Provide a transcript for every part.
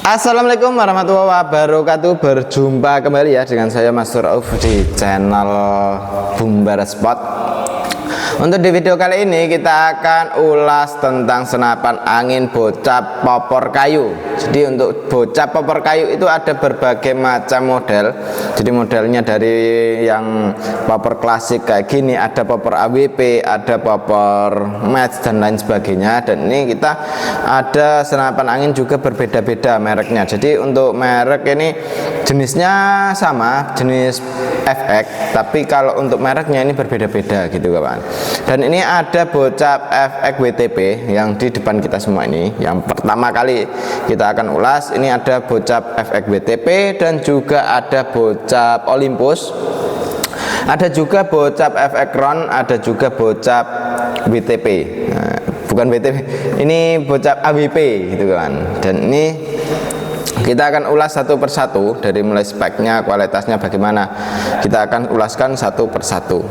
Assalamualaikum warahmatullahi wabarakatuh. Berjumpa kembali ya dengan saya Mas Rauf di channel Bumbar Spot. Untuk di video kali ini kita akan ulas tentang senapan angin bocap popor kayu. Jadi untuk bocap popor kayu itu ada berbagai macam model. Jadi modelnya dari yang popor klasik kayak gini, ada popor AWP, ada popor match dan lain sebagainya. Dan ini kita ada senapan angin juga berbeda-beda mereknya. Jadi untuk merek ini jenisnya sama, jenis FX, tapi kalau untuk mereknya ini berbeda-beda gitu kawan. Dan ini ada bocap FX WTP yang di depan kita semua ini. Yang pertama kali kita akan ulas, ini ada bocap FX WTP dan juga ada bocap Olympus. Ada juga bocap FX Ron, ada juga bocap WTP. Nah, bukan WTP, ini bocap AWP gitu kan. Dan ini kita akan ulas satu persatu, dari mulai speknya, kualitasnya bagaimana, kita akan ulaskan satu persatu.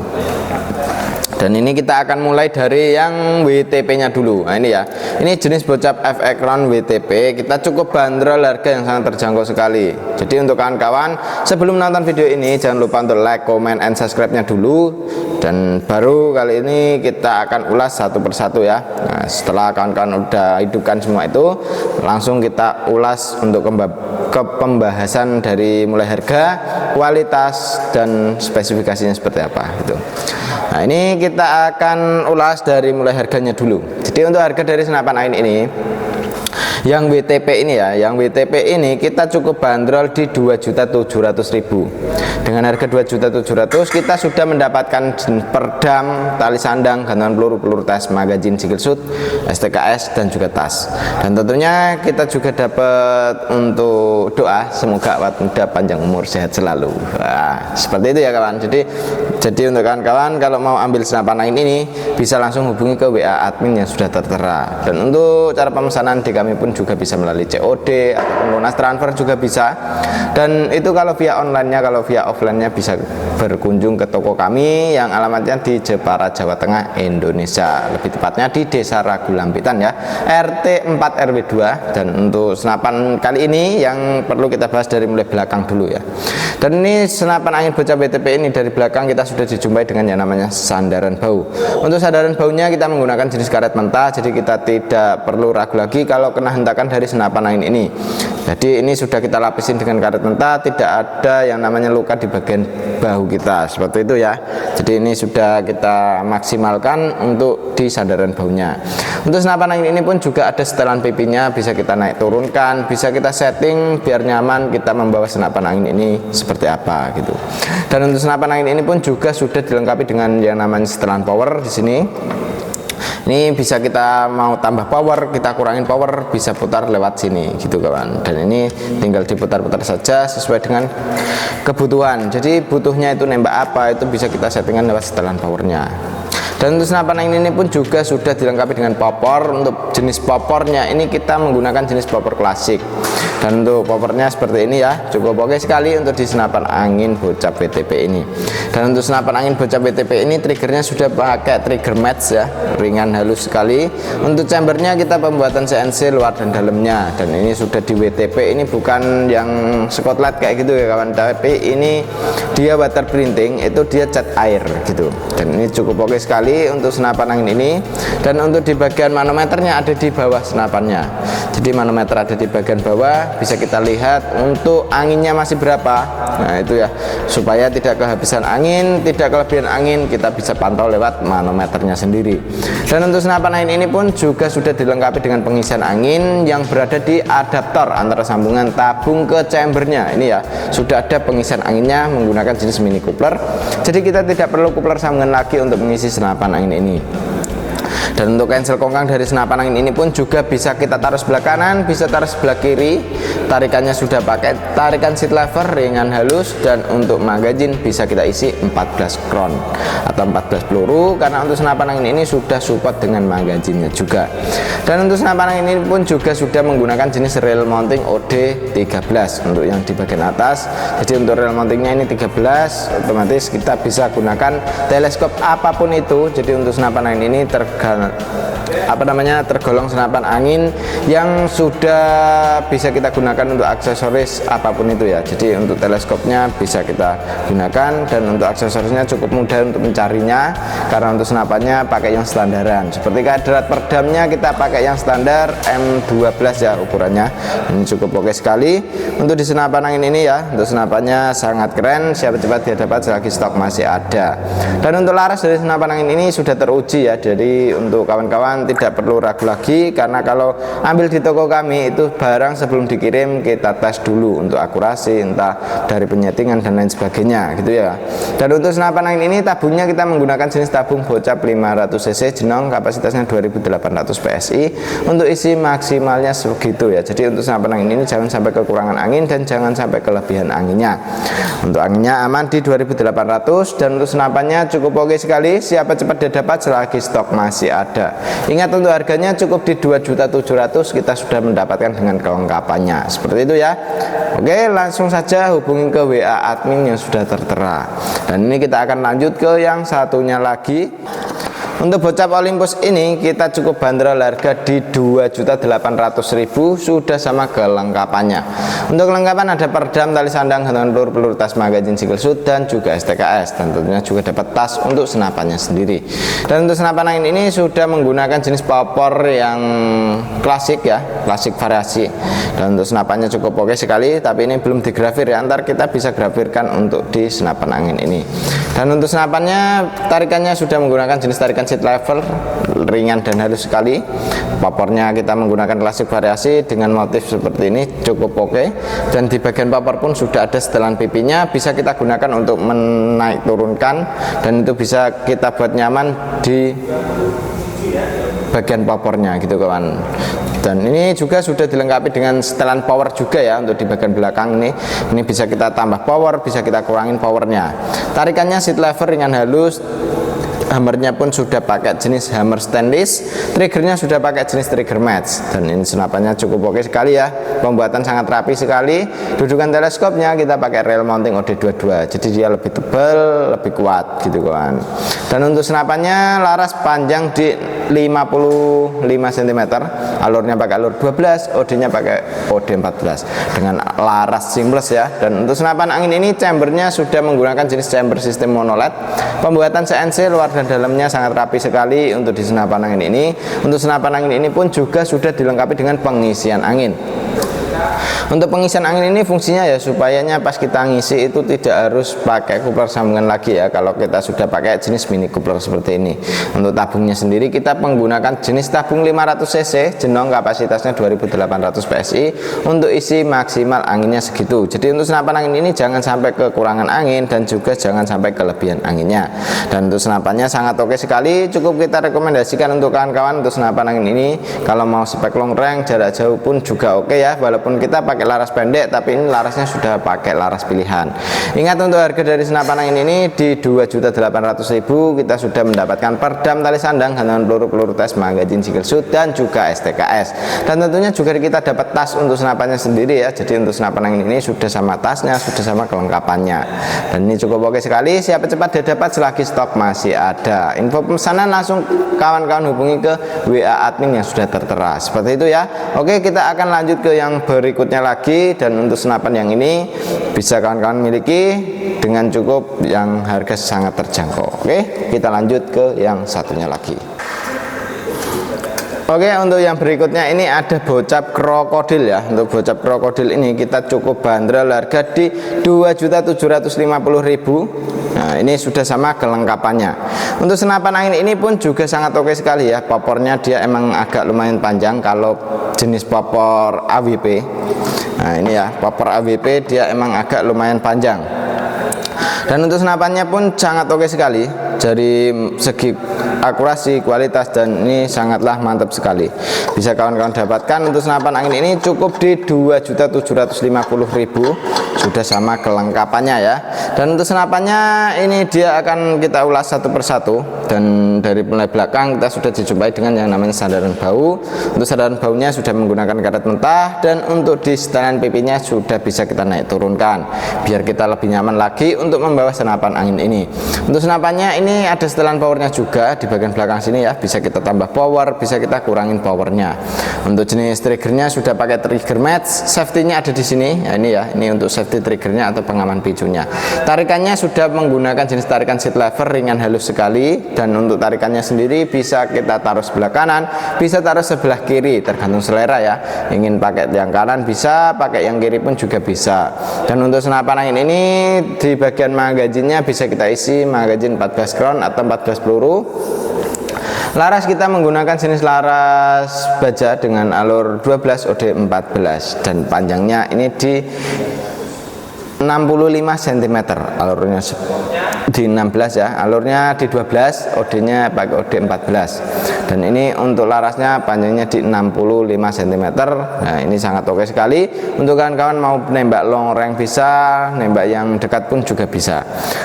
Dan ini kita akan mulai dari yang WTP nya dulu. Nah ini ya, ini jenis bocap FX Ron WTP. Kita cukup bandrol, harga yang sangat terjangkau sekali. Jadi untuk kawan-kawan, sebelum nonton video ini jangan lupa untuk like, comment, and subscribe nya dulu. Dan baru kali ini kita akan ulas satu persatu ya. Nah, setelah kawan-kawan udah hidupkan semua itu, langsung kita ulas untuk ke pembahasan dari mulai harga, kualitas, dan spesifikasinya seperti apa gitu. Nah ini kita akan ulas dari mulai harganya dulu. Jadi untuk harga dari senapan angin ini, yang WTP ini ya, yang WTP ini kita cukup bandrol di 2.700.000. Dengan harga 2.700.000 kita sudah mendapatkan perdam, tali sandang, gantungan peluru tes, magazin single shoot, STKS, dan juga tas. Dan tentunya kita juga dapat untuk doa semoga awet muda panjang umur sehat selalu. Nah, seperti itu ya kawan. Jadi untuk kawan-kawan kalau mau ambil senapan angin ini bisa langsung hubungi ke WA admin yang sudah tertera. Dan untuk cara pemesanan di kami pun juga bisa melalui COD ataupun lunas transfer juga bisa. Dan itu kalau via online-nya, kalau via offline-nya bisa berkunjung ke toko kami yang alamatnya di Jepara, Jawa Tengah, Indonesia. Lebih tepatnya di Desa Ragulampitan ya, RT 4 RW 2. Dan untuk senapan kali ini yang perlu kita bahas dari mulai belakang dulu ya. Dan ini senapan angin bocap WTP ini dari belakang kita sudah dijumpai dengan yang namanya sandaran bau. Untuk sandaran baunya kita menggunakan jenis karet mentah, jadi kita tidak perlu ragu lagi kalau kena hentakan dari senapan angin ini. Jadi ini sudah kita lapisin dengan karet mentah, tidak ada yang namanya luka di bagian bahu kita, seperti itu ya. Jadi ini sudah kita maksimalkan untuk di sandaran baunya. Untuk senapan angin ini pun juga ada setelan pipinya, bisa kita naik turunkan, bisa kita setting biar nyaman kita membawa senapan angin ini seperti apa gitu. Dan untuk senapan angin ini pun juga sudah dilengkapi dengan yang namanya setelan power di sini. Ini bisa kita mau tambah power, kita kurangin power, bisa putar lewat sini gitu kawan. Dan ini tinggal diputar-putar saja sesuai dengan kebutuhan. Jadi butuhnya itu nembak apa, itu bisa kita settingan lewat setelan powernya. Dan untuk senapan angin ini pun juga sudah dilengkapi dengan popor. Untuk jenis popornya ini kita menggunakan jenis popor klasik. Dan untuk popornya seperti ini ya, cukup oke sekali untuk di senapan angin bocap WTP ini. Dan untuk senapan angin bocap WTP ini triggernya sudah pakai trigger match ya, ringan halus sekali. Untuk chambernya kita pembuatan CNC luar dan dalamnya. Dan ini sudah di WTP, ini bukan yang Scotland kayak gitu ya kawan, tapi ini dia water printing, itu dia cat air gitu. Dan ini cukup oke sekali untuk senapan angin ini. Dan untuk di bagian manometernya ada di bawah senapannya. Jadi manometer ada di bagian bawah, bisa kita lihat untuk anginnya masih berapa. Nah itu ya, supaya tidak kehabisan angin, tidak kelebihan angin, kita bisa pantau lewat manometernya sendiri. Dan untuk senapan angin ini pun juga sudah dilengkapi dengan pengisian angin yang berada di adaptor antara sambungan tabung ke chambernya. Ini ya, sudah ada pengisian anginnya menggunakan jenis mini coupler. Jadi kita tidak perlu coupler sambungan lagi untuk mengisi senapan angin ini. Dan untuk cancel kongkang dari senapan angin ini pun juga bisa kita taruh sebelah kanan, bisa taruh sebelah kiri. Tarikannya sudah pakai tarikan seat lever ringan halus. Dan untuk magazin bisa kita isi 14 crown atau 14 peluru, karena untuk senapan angin ini sudah support dengan magazinnya juga. Dan untuk senapan angin ini pun juga sudah menggunakan jenis rail mounting OD13 untuk yang di bagian atas. Jadi untuk rail mountingnya ini 13, otomatis kita bisa gunakan teleskop apapun itu. Jadi untuk senapan angin ini tergolong senapan angin yang sudah bisa kita gunakan untuk aksesoris apapun itu ya. Jadi untuk teleskopnya bisa kita gunakan, dan untuk aksesorisnya cukup mudah untuk mencarinya karena untuk senapannya pakai yang standaran. Seperti kadrat peredamnya kita pakai yang standar M12 ya ukurannya. Ini cukup oke sekali untuk di senapan angin ini ya. Untuk senapannya sangat keren, siap cepat dia dapat selagi stok masih ada. Dan untuk laras dari senapan angin ini sudah teruji ya. Jadi untuk kawan-kawan tidak perlu ragu lagi, karena kalau ambil di toko kami itu barang sebelum dikirim kita tes dulu untuk akurasi, entah dari penyetingan dan lain sebagainya gitu ya. Dan untuk senapan angin ini tabungnya kita menggunakan jenis tabung bocap 500 cc jenong, kapasitasnya 2800 PSI. Untuk isi maksimalnya segitu ya. Jadi untuk senapan angin ini jangan sampai kekurangan angin dan jangan sampai kelebihan anginnya. Untuk anginnya aman di 2800, dan untuk senapannya cukup oke sekali, siapa cepat dia dapat selagi stok masih ada. Ingat untuk harganya cukup di 2.700.000 kita sudah mendapatkan dengan kelengkapannya. Seperti itu ya. Oke, langsung saja hubungi ke WA admin yang sudah tertera. Dan ini kita akan lanjut ke yang satunya lagi. Untuk bocap Olympus ini kita cukup bandrol harga di 2.800.000 sudah sama kelengkapannya. Untuk kelengkapan ada peredam, tali sandang, gantungan peluru tas, magazin single shoot, dan juga STKS, dan tentunya juga dapat tas untuk senapannya sendiri. Dan untuk senapan angin ini sudah menggunakan jenis popor yang klasik ya, klasik variasi. Dan untuk senapannya cukup oke sekali, tapi ini belum digrafir ya, ntar kita bisa grafirkan untuk di senapan angin ini. Dan untuk senapannya tarikannya sudah menggunakan jenis tarikan seat level, ringan dan halus sekali. Popornya kita menggunakan klasik variasi dengan motif seperti ini, cukup oke. Dan di bagian popor pun sudah ada setelan pipinya, bisa kita gunakan untuk menaik turunkan, dan itu bisa kita buat nyaman di bagian popornya gitu kawan. Dan ini juga sudah dilengkapi dengan setelan power juga ya. Untuk di bagian belakang ini bisa kita tambah power, bisa kita kurangin powernya. Tarikannya seat lever ringan halus. Hammernya pun sudah pakai jenis hammer stainless, triggernya sudah pakai jenis trigger match, dan ini senapannya cukup oke sekali ya. Pembuatan sangat rapi sekali. Dudukan teleskopnya kita pakai rail mounting OD22, jadi dia lebih tebal, lebih kuat gitu kawan. Dan untuk senapannya laras panjang di 55 cm, alurnya pakai alur 12, OD-nya pakai OD14 dengan laras seamless ya. Dan untuk senapan angin ini chambernya sudah menggunakan jenis chamber sistem monoled. Pembuatan CNC luar dan dalamnya sangat rapi sekali untuk di senapan angin ini. Untuk senapan angin ini pun juga sudah dilengkapi dengan pengisian angin. Untuk pengisian angin ini fungsinya ya supayanya pas kita ngisi itu tidak harus pakai coupler sambungan lagi ya, kalau kita sudah pakai jenis mini coupler seperti ini. Untuk tabungnya sendiri kita menggunakan jenis tabung 500 cc jenong, kapasitasnya 2800 PSI. Untuk isi maksimal anginnya segitu. Jadi untuk senapan angin ini jangan sampai kekurangan angin dan juga jangan sampai kelebihan anginnya. Dan untuk senapannya sangat oke sekali, cukup kita rekomendasikan untuk kawan-kawan untuk senapan angin ini. Kalau mau spek long range jarak jauh pun juga oke ya, walaupun kita pakai laras pendek, tapi ini larasnya sudah pakai laras pilihan. Ingat untuk harga dari senapan angin ini di 2.800.000 kita sudah mendapatkan peredam, tali sandang, gantungan peluru tes, magazin single shoot, dan juga STKS. Dan tentunya juga kita dapat tas untuk senapannya sendiri ya. Jadi untuk senapan angin ini sudah sama tasnya, sudah sama kelengkapannya. Dan ini cukup oke sekali, siapa cepat dia dapat selagi stok masih ada. Info pemesanan langsung kawan-kawan hubungi ke WA admin yang sudah tertera. Seperti itu ya. Oke, kita akan lanjut ke yang berikutnya lagi. Dan untuk senapan yang ini bisa kawan-kawan miliki dengan cukup yang harga sangat terjangkau. Oke, kita lanjut ke yang satunya lagi. Oke, untuk yang berikutnya ini ada bocap krokodil ya. Untuk bocap krokodil ini kita cukup bandrol harga di 2.750.000. Nah, ini sudah sama kelengkapannya. Untuk senapan angin ini pun juga sangat oke sekali ya. Popornya dia emang agak lumayan panjang kalau jenis popor AWP. Nah, ini ya, popor AWP dia emang agak lumayan panjang. Dan untuk senapannya pun sangat oke sekali dari segi akurasi, kualitas, dan ini sangatlah mantap sekali. Bisa kawan-kawan dapatkan untuk senapan angin ini cukup di 2.750.000 sudah sama kelengkapannya ya. Dan untuk senapannya ini dia akan kita ulas satu persatu. Dan dari mulai belakang kita sudah dijumpai dengan yang namanya sandaran bau. Untuk sandaran baunya sudah menggunakan karet mentah, dan untuk di setelan pipinya sudah bisa kita naik turunkan biar kita lebih nyaman lagi untuk membawa senapan angin ini. Untuk senapannya ini ada setelan powernya juga di bagian belakang sini ya, bisa kita tambah power, bisa kita kurangin powernya. Untuk jenis triggernya sudah pakai trigger match, safety-nya ada di sini. Nah, ini ya, ini untuk safety triggernya atau pengaman picunya. Tarikannya sudah menggunakan jenis tarikan seat lever, ringan halus sekali. Dan untuk tarikannya sendiri bisa kita taruh sebelah kanan, bisa taruh sebelah kiri, tergantung selera ya. Ingin pakai yang kanan bisa, pakai yang kiri pun juga bisa. Dan untuk senapan angin ini di bagian magazinnya bisa kita isi magazin 14 round atau 14 peluru. Laras kita menggunakan jenis laras baja dengan alur 12 OD 14 dan panjangnya ini di 65 cm, alurnya di 16 ya, alurnya di 12, OD-nya pakai OD 14. Dan ini untuk larasnya panjangnya di 65 cm. Nah, ini sangat oke sekali untuk kawan-kawan mau nembak long range bisa, nembak yang dekat pun juga bisa.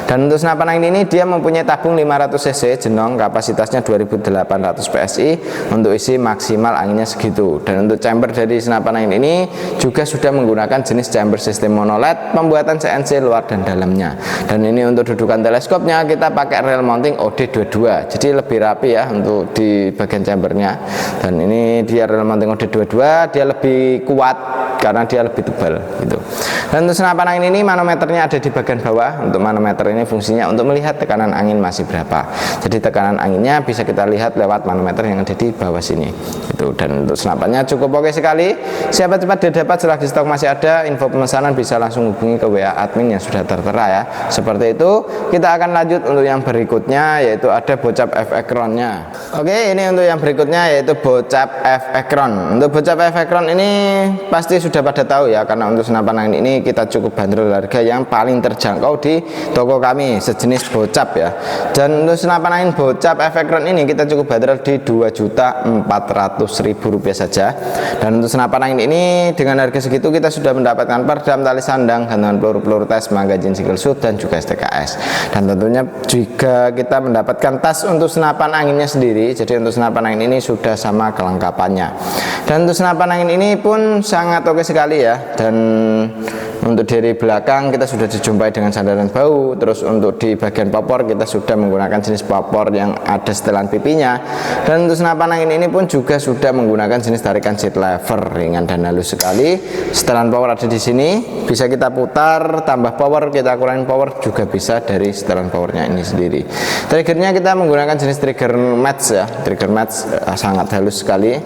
Dan untuk senapan angin ini dia mempunyai tabung 500 cc jenong, kapasitasnya 2800 PSI, untuk isi maksimal anginnya segitu. Dan untuk chamber dari senapan angin ini juga sudah menggunakan jenis chamber sistem monoled, pembuatan CNC luar dan dalamnya. Dan ini untuk dudukan teleskopnya kita pakai rail mounting OD22, jadi lebih rapi ya untuk di bagian chambernya. Dan ini dia rail mounting OD22, dia lebih kuat karena dia lebih tebal gitu. Dan untuk senapan angin ini manometernya ada di bagian bawah. Untuk manometer ini fungsinya untuk melihat tekanan angin masih berapa, jadi tekanan anginnya bisa kita lihat lewat manometer yang ada di bawah sini gitu. Dan untuk senapannya cukup oke sekali, siapa cepat dia dapat, selagi stok masih ada. Info pemesanan bisa langsung hubungi ke WA admin yang sudah tertera ya. Seperti itu. Kita akan lanjut untuk yang berikutnya, yaitu ada bocap F Ekronnya. Oke, ini untuk yang berikutnya yaitu bocap F Ekron. Untuk bocap F Ekron ini pasti sudah pada tahu ya, karena untuk senapan angin ini kita cukup bandrol harga yang paling terjangkau di toko kami, sejenis bocap ya. Dan untuk senapan angin bocap F Ekron ini kita cukup bandrol di Rp2.400.000 saja. Dan untuk senapan angin ini dengan harga segitu kita sudah mendapatkan perdam, tali sandang, gantungan peluru tes, magazin single shoot, dan juga STKS. Dan tentunya juga kita mendapatkan tas untuk senapan anginnya sendiri. Jadi untuk senapan angin ini sudah sama kelengkapannya. Dan untuk senapan angin ini pun sangat oke sekali ya. Dan untuk dari belakang kita sudah dijumpai dengan sandaran bau. Terus untuk di bagian popor kita sudah menggunakan jenis popor yang ada setelan pipinya. Dan untuk senapan angin ini pun juga sudah menggunakan jenis tarikan seat lever, ringan dan halus sekali. Setelan power ada di sini, bisa kita putar, tambah power, kita kurangin power juga bisa dari setelan powernya ini sendiri. Triggernya kita menggunakan jenis trigger match ya, trigger match sangat halus sekali.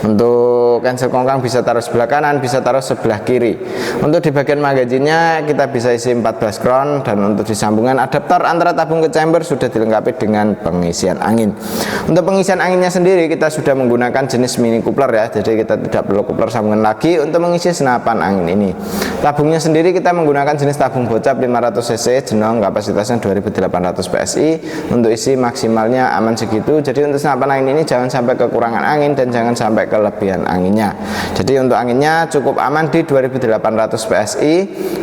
Untuk cancel kongkang bisa taruh sebelah kanan, bisa taruh sebelah kiri. Untuk di bagian magazinnya kita bisa isi 14 crown. Dan untuk disambungan adaptor antara tabung ke chamber sudah dilengkapi dengan pengisian angin. Untuk pengisian anginnya sendiri kita sudah menggunakan jenis mini coupler ya, jadi kita tidak perlu coupler sambungan lagi untuk mengisi senapan angin ini. Tabungnya sendiri kita menggunakan jenis tabung bocap 500 cc jenong, kapasitasnya 2800 PSI, untuk isi maksimalnya aman segitu. Jadi untuk senapan angin ini jangan sampai kekurangan angin dan jangan sampai kelebihan anginnya. Jadi untuk anginnya cukup aman di 2800 PSI.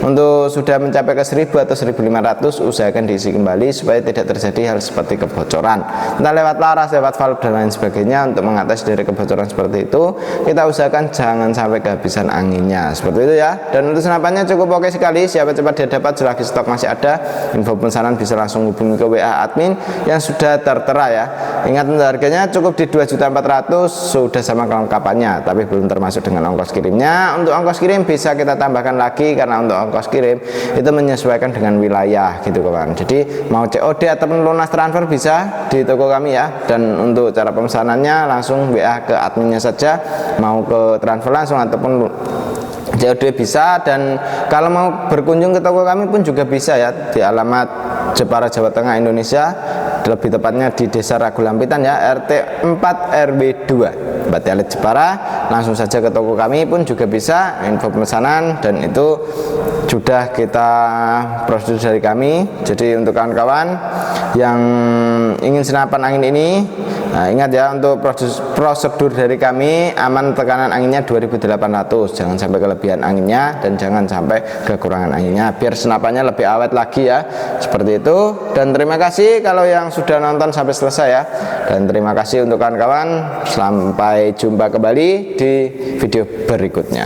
Untuk sudah mencapai ke 1000 atau 1500 usahakan diisi kembali supaya tidak terjadi hal seperti kebocoran, entah lewat laras, lewat valve dan lain sebagainya. Untuk mengatasi dari kebocoran seperti itu kita usahakan jangan sampai kehabisan anginnya, seperti itu ya. Dan untuk senapannya cukup oke sekali, siapa cepat dia dapat, selagi stok masih ada. Info pemesanan bisa langsung hubungi ke WA admin yang sudah tertera ya. Ingat untuk harganya cukup di 2.400.000 sudah sama kelengkapannya, tapi belum termasuk dengan ongkos kirimnya. Untuk ongkos kirim bisa kita tambahkan lagi, karena untuk ongkos kirim itu menyesuaikan dengan wilayah gitu kawan. Jadi mau COD ataupun lunas transfer bisa di toko kami ya. Dan untuk cara pemesanannya langsung WA ke adminnya saja, mau ke transfer langsung ataupun COD bisa. Dan kalau mau berkunjung ke toko kami pun juga bisa ya, di alamat Jepara, Jawa Tengah, Indonesia, lebih tepatnya di Desa Ragulampitan ya, RT 4 RW 2 Batialit Jepara. Langsung saja ke toko kami pun juga bisa. Info pemesanan dan itu sudah kita prosedur dari kami. Jadi untuk kawan-kawan yang ingin senapan angin ini, nah ingat ya, untuk prosedur dari kami aman tekanan anginnya 2800, jangan sampai kelebihan anginnya dan jangan sampai kekurangan anginnya, biar senapannya lebih awet lagi ya, seperti itu. Dan terima kasih kalau yang sudah nonton sampai selesai ya. Dan terima kasih untuk kawan-kawan, sampai jumpa kembali di video berikutnya.